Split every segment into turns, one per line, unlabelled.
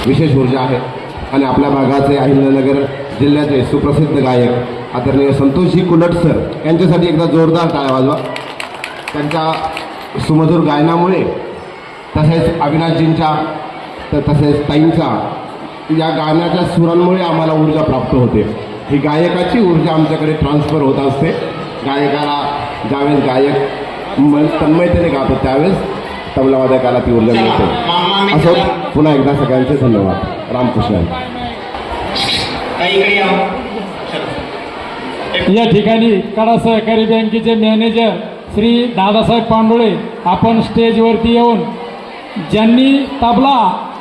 विशेष ऊर्जा आहे आणि आपल्या भागाचे अहिल्यानगर जिल्ह्याचे सुप्रसिद्ध गायक आदरणीय संतोषजी कुलट सर यांच्यासाठी एकदा जोरदार टाळ्या वाजवा. त्यांच्या सुमधुर गायनामुळे तसेच अविनाशजींच्या तसेच ताईंच्या या गाण्याच्या सुरांमुळे आम्हाला ऊर्जा प्राप्त होते. ही गायकाची ऊर्जा आमच्याकडे ट्रान्सफर होत असते. गायकाला ज्यावेळेस गायक तन्मयतेने गातो त्यावेळेस तबलावादकाला ती ऊर्जा मिळते. असो पुन्हा एकदा सगळ्यांचे धन्यवाद. रामकृष्ण.
या ठिकाणी कडा सहकारी बँकेचे मॅनेजर श्री दादासाहेब पांडुळे आपण स्टेजवरती येऊन ज्यांनी तबला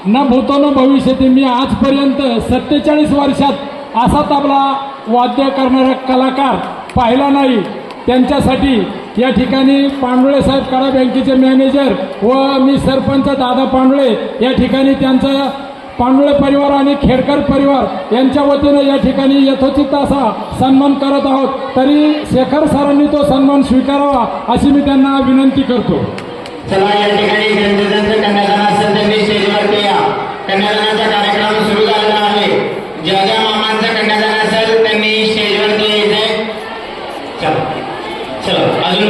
न भूतो न भविष्यती मी आजपर्यंत 47 वर्षात असा तबला वाद्य करणारा कलाकार पाहिला नाही, त्यांच्यासाठी या ठिकाणी पांडुळे साहेब कडा बँकेचे मॅनेजर व मी सरपंच दादा पांडुळे या ठिकाणी त्यांचा पांडुळे परिवार आणि खेडकर परिवार यांच्या वतीने या ठिकाणी यथोचित असा सन्मान करत आहोत. तरी शेखर सरांनी तो सन्मान स्वीकारावा अशी मी त्यांना विनंती करतो.
चला या ठिकाणी ज्यांचं कन्यादान असेल त्यांनी स्टेजवरती या. कन्यादानाचा कार्यक्रम सुरू झालेला आहे. ज्या ज्या मामांचं कन्यादान असेल त्यांनी स्टेजवरती यायचंय. चला चला अजून